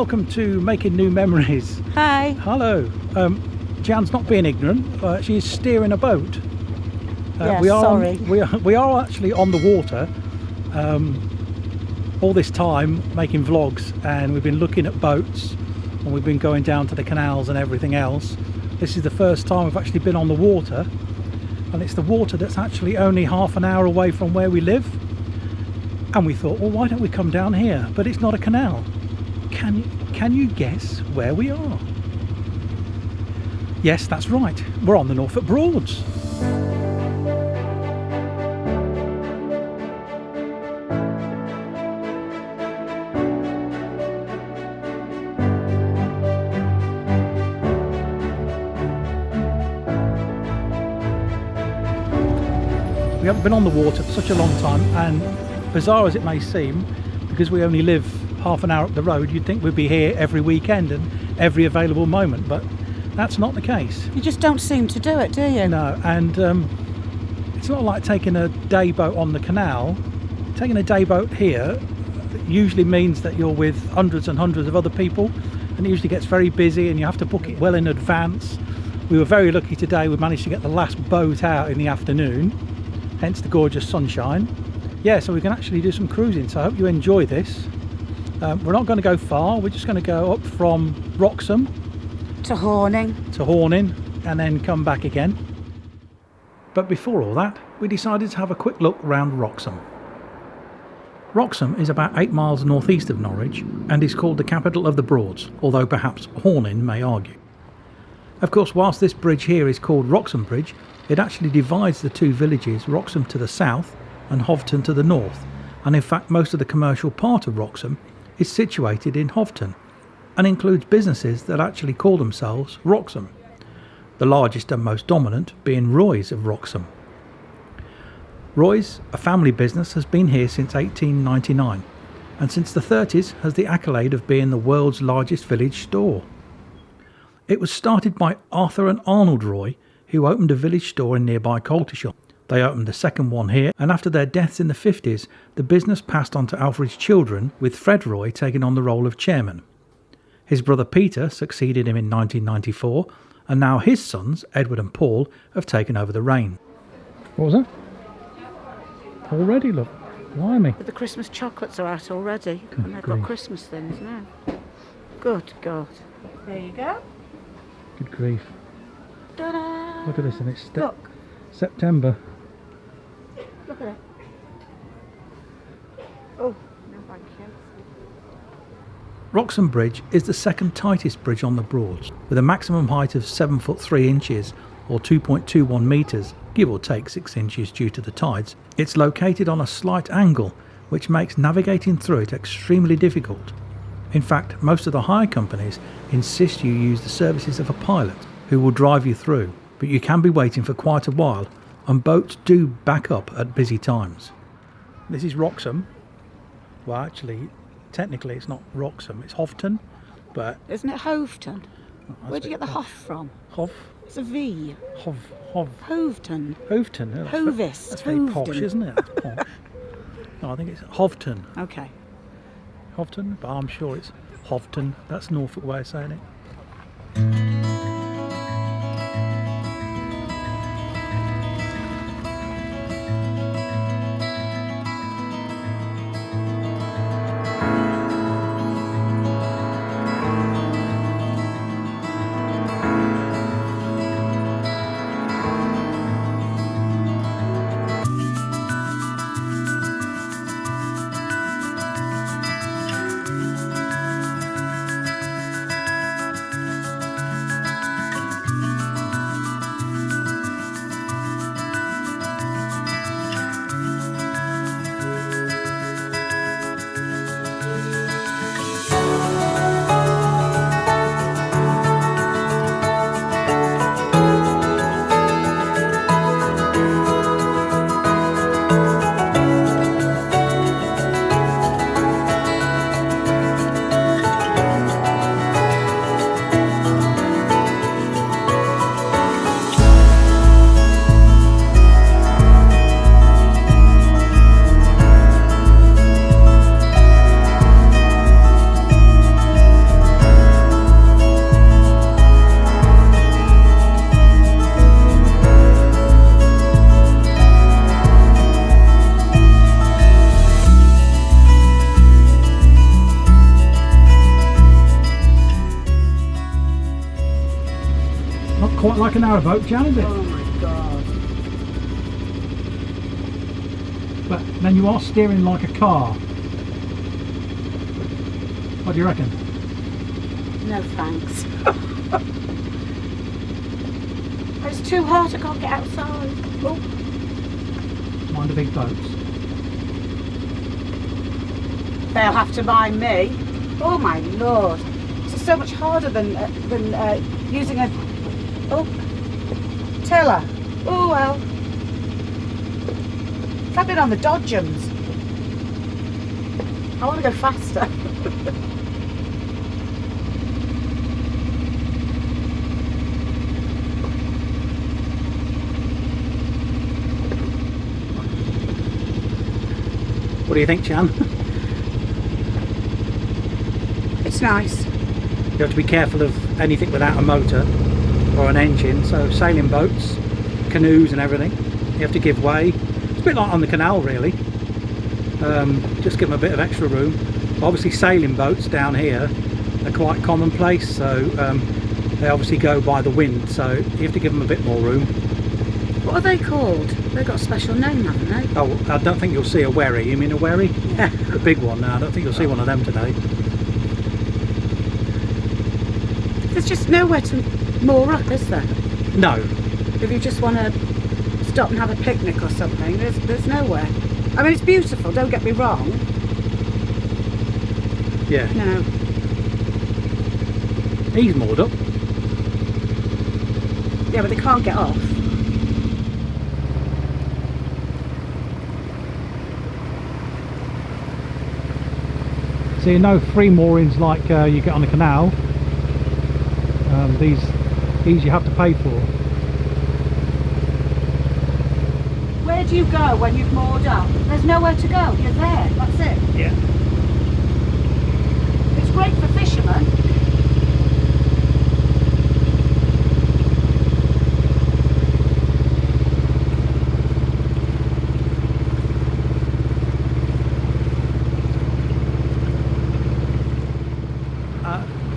welcome to Making New Memories. Hi. Hello. Jan's not being ignorant. She's steering a boat. Yes, we are sorry. we are actually on the water. All this time making vlogs, and we've been looking at boats, and we've been going down to the canals and everything else. This is the first time we've actually been on the water, and it's the water that's actually only half an hour away from where we live. And we thought, well, why don't we come down here? But it's not a canal. Can you guess where we are? Yes, that's right. We're on the Norfolk Broads. We haven't been on the water for such a long time, and bizarre as it may seem, because we only live half an hour up the road, you'd think we'd be here every weekend and every available moment, but that's not the case. You just don't seem to do it, do you? No, and it's not like taking a day boat on the canal. Taking a day boat here usually means that you're with hundreds and hundreds of other people, and it usually gets very busy and you have to book it well in advance. We were very lucky today. We managed to get the last boat out in the afternoon, hence the gorgeous sunshine. Yeah, so we can actually do some cruising, so I hope you enjoy this. We're not going to go far. We're just going to go up from Wroxham To Horning. and then come back again. But before all that, we decided to have a quick look round Wroxham. Wroxham is about 8 miles northeast of Norwich and is called the capital of the Broads, although perhaps Horning may argue. Of course, whilst this bridge here is called Wroxham Bridge, it actually divides the two villages, Wroxham to the south and Hoveton to the north, and in fact most of the commercial part of Wroxham is situated in Hoveton and includes businesses that actually call themselves Wroxham, the largest and most dominant being Roy's of Wroxham. Roy's, a family business, has been here since 1899 and since the 30s has the accolade of being the world's largest village store. It was started by Arthur and Arnold Roy, who opened a village store in nearby Coltishall. They opened the second one here, and after their deaths in the 50s, the business passed on to Alfred's children, with Fred Roy taking on the role of chairman. His brother Peter succeeded him in 1994, and now his sons, Edward and Paul, have taken over the reign. What was that? Already, look. Blimey. But the Christmas chocolates are out already, Good and they've grief. got Christmas things now. Good God. There you go. Good grief. Ta-da! Look at this, and it's Look. September. Look at it. Oh, no thank you. Wroxham Bridge is the second tightest bridge on the Broads, with a maximum height of 7 foot 3 inches or 2.21 metres, give or take 6 inches due to the tides. It's located on a slight angle, which makes navigating through it extremely difficult. In fact, most of the hire companies insist you use the services of a pilot who will drive you through, but you can be waiting for quite a while, and boats do back up at busy times. This is Wroxham. Well, actually, technically it's not Wroxham, it's Hoveton, but... Isn't it Hoveton? Oh, Where do you get the Hoff from? It's a V. Hoveton. Hoveton. Oh, Hovis. That's very posh, Hoveton. isn't it? That's posh. No, I think it's Hoveton. Okay. Hoveton, but I'm sure it's Hoveton. That's Norfolk way of saying it. quite like a narrowboat, Jan, is it? Oh my god. But then you are steering like a car. What do you reckon? No thanks. It's too hot, I can't get outside. Oh. Mind the big boats. They'll have to mind me. Oh my lord. This is so much harder than using a tiller. Oh well. I've been on the dodgems. I want to go faster. What do you think, Jan? It's nice. You have to be careful of anything without a motor or an engine, so sailing boats, canoes and everything, you have to give way. It's a bit like on the canal really, just give them a bit of extra room. Obviously sailing boats down here are quite commonplace, so they obviously go by the wind, so you have to give them a bit more room. What are they called? They've got a special name, haven't they? Oh, I don't think you'll see a wherry. You mean a wherry? Yeah. The big one now. I don't think you'll see one of them today. There's just nowhere to moor up, is there? No. If you just want to stop and have a picnic or something, there's nowhere. I mean, it's beautiful, don't get me wrong. Yeah. No. He's moored up. Yeah, but they can't get off. See, no free moorings like you get on the canal. These you have to pay for. Where do you go when you've moored up? There's nowhere to go. You're there. That's it. Yeah. It's great for fishermen.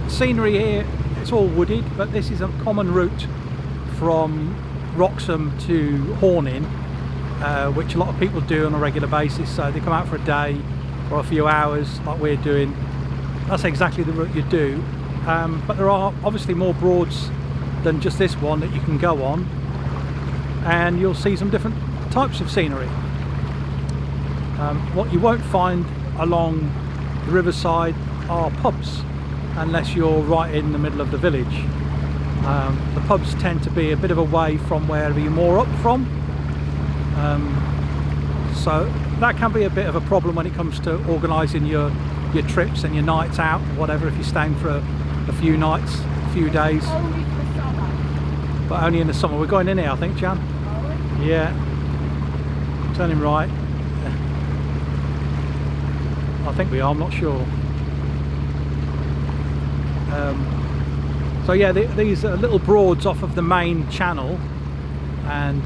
Scenery here, it's all wooded, but this is a common route from Wroxham to Horning, which a lot of people do on a regular basis. So they come out for a day or a few hours like we're doing. That's exactly the route you do, but there are obviously more broads than just this one that you can go on, and you'll see some different types of scenery. What you won't find along the riverside are pubs, unless you're right in the middle of the village. The pubs tend to be a bit of away from wherever you moor up from, so that can be a bit of a problem when it comes to organising your trips and your nights out, whatever, if you're staying for a few nights, a few days. Only for summer. But only in the summer. We're going in here, I think, Jan. Yeah. Turning right. I think we are, I'm not sure. So yeah, these are little broads off of the main channel, and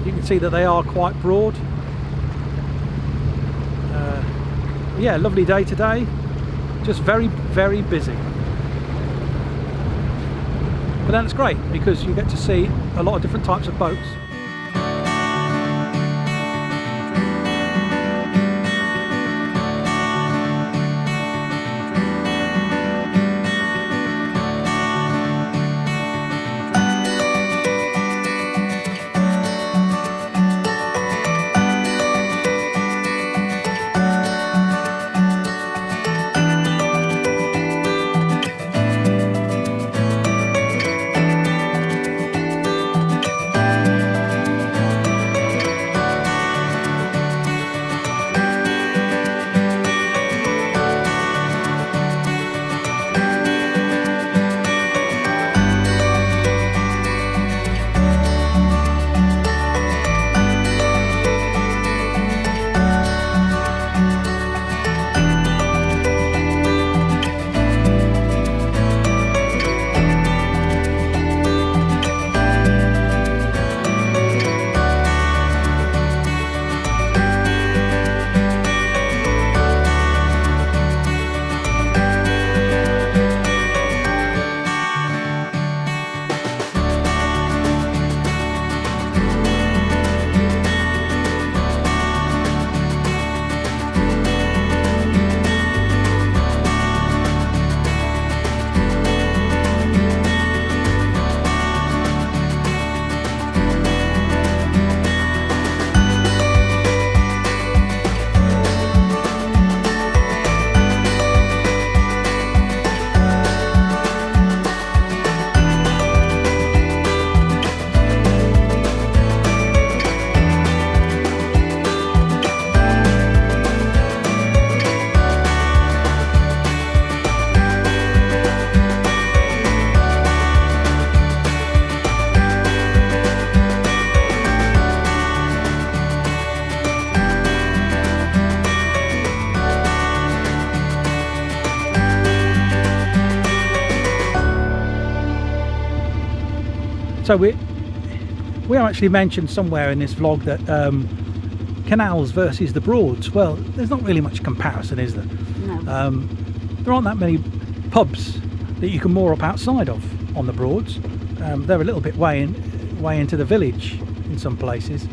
you can see that they are quite broad. Yeah, lovely day today, just very, very busy. But then it's great because you get to see a lot of different types of boats. So we have actually mentioned somewhere in this vlog that canals versus the Broads. Well, there's not really much comparison, is there? No. There aren't that many pubs that you can moor up outside of on the Broads. They're a little bit way into the village in some places,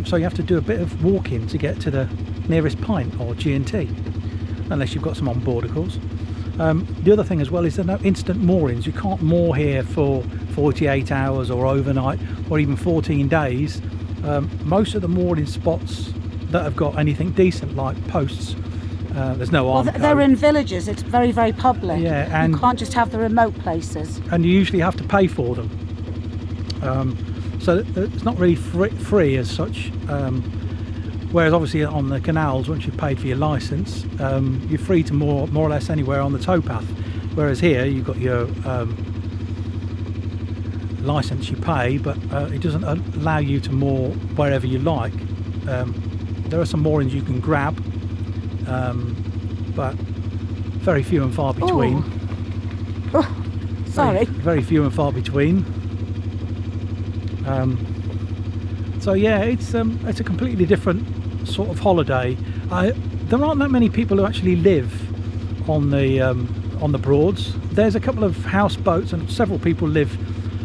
so you have to do a bit of walking to get to the nearest pint or G&T, unless you've got some on board, of course. The other thing as well is there are no instant moorings. You can't moor here for 48 hours or overnight or even 14 days. Most of the mooring spots that have got anything decent like posts, there's no arm code. They're in villages. It's very, very public. Yeah, and you can't just have the remote places. And you usually have to pay for them. So it's not really free as such. Whereas obviously on the canals, once you've paid for your licence, you're free to moor more or less anywhere on the towpath. Whereas here you've got your licence you pay, but it doesn't allow you to moor wherever you like. There are some moorings you can grab, but very few and far between. Oh, sorry. Very few and far between. So yeah, it's a completely different sort of holiday. There aren't that many people who actually live on the Broads. There's a couple of houseboats and several people live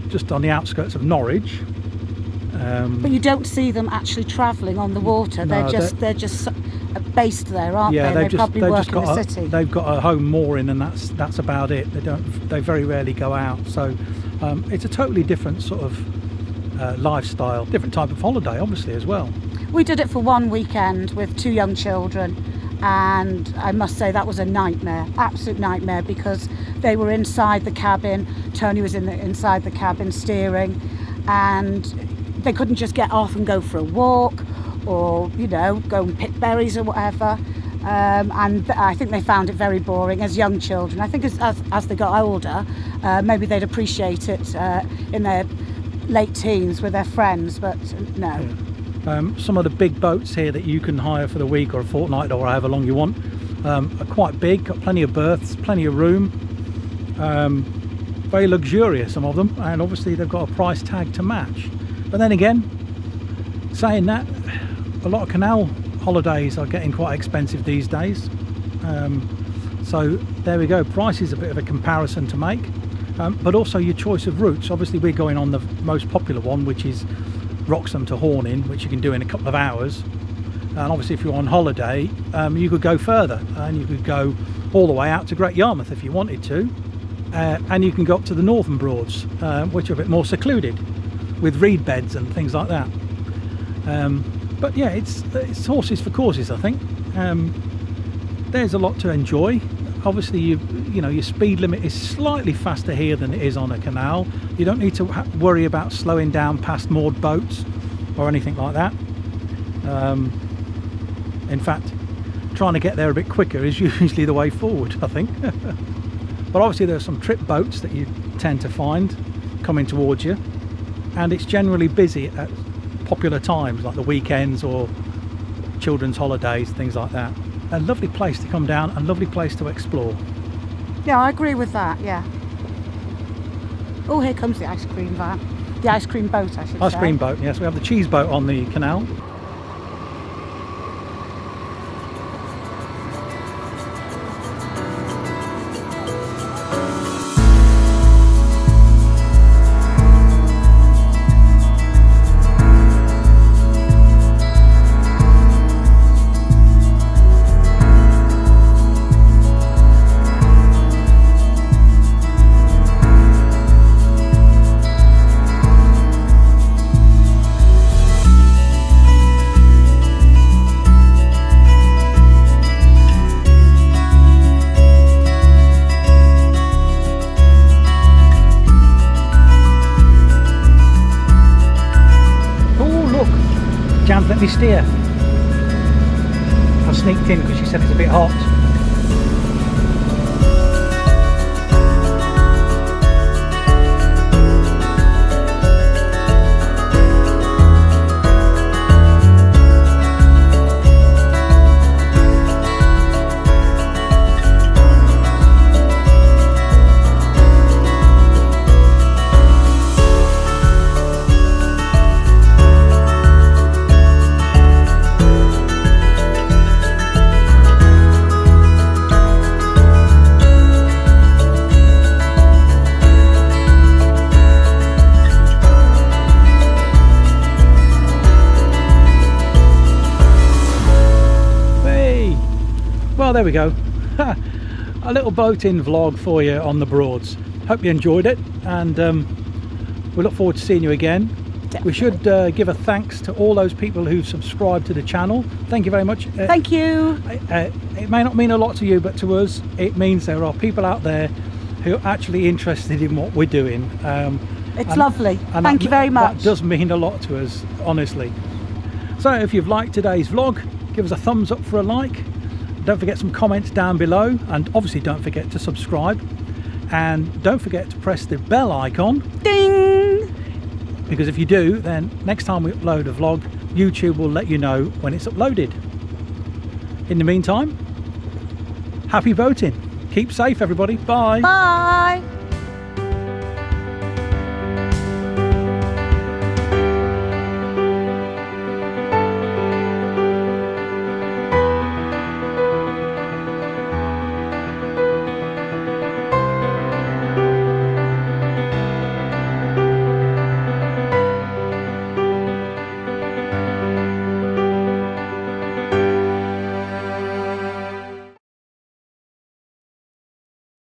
just on the outskirts of Norwich. But you don't see them actually travelling on the water. No, they're just based there, aren't yeah, they? They probably work in the city. They've got a home mooring, and that's about it. They very rarely go out. So it's a totally different sort of lifestyle, different type of holiday, obviously, as well. We did it for one weekend with 2 young children, and I must say that was a nightmare, absolute nightmare, because they were inside the cabin. Tony was inside the cabin steering, and they couldn't just get off and go for a walk or, you know, go and pick berries or whatever. And I think they found it very boring as young children. I think as they got older, maybe they'd appreciate it in their late teens with their friends, but no. Yeah. Some of the big boats here that you can hire for the week or a fortnight or however long you want are quite big, got plenty of berths, plenty of room, very luxurious, some of them, and obviously they've got a price tag to match. But then again, saying that, a lot of canal holidays are getting quite expensive these days, so there we go. Price is a bit of a comparison to make, but also your choice of routes. Obviously we're going on the most popular one, which is Wroxham to Horning, which you can do in a couple of hours. And obviously if you're on holiday, you could go further, and you could go all the way out to Great Yarmouth if you wanted to, and you can go up to the Northern Broads, which are a bit more secluded with reed beds and things like that. But yeah, it's horses for courses, I think. There's a lot to enjoy. Obviously you know your speed limit is slightly faster here than it is on a canal. You don't need to worry about slowing down past moored boats or anything like that. In fact, trying to get there a bit quicker is usually the way forward, I think. But obviously there are some trip boats that you tend to find coming towards you, and it's generally busy at popular times like the weekends or children's holidays, things like that. A lovely place to come down, a lovely place to explore. Yeah, I agree with that, yeah. Oh, here comes the ice cream van. The ice cream boat, I should say. Ice cream boat, yes. We have the cheese boat on the canal. Jan, let me steer. I sneaked in because she said it's a bit hot. Well, there we go. A little boating vlog for you on the Broads. Hope you enjoyed it, and we look forward to seeing you again. Definitely. We should give a thanks to all those people who subscribe to the channel. Thank you very much. Thank you. It may not mean a lot to you, but to us it means there are people out there who are actually interested in what we're doing. It's lovely. Thank you very much. That does mean a lot to us, honestly. So if you've liked today's vlog, give us a thumbs up for a like. Don't forget some comments down below, and obviously don't forget to subscribe, and don't forget to press the bell icon. Ding! Because if you do, then next time we upload a vlog, YouTube will let you know when it's uploaded. In the meantime, happy boating. Keep safe, everybody. Bye. Bye.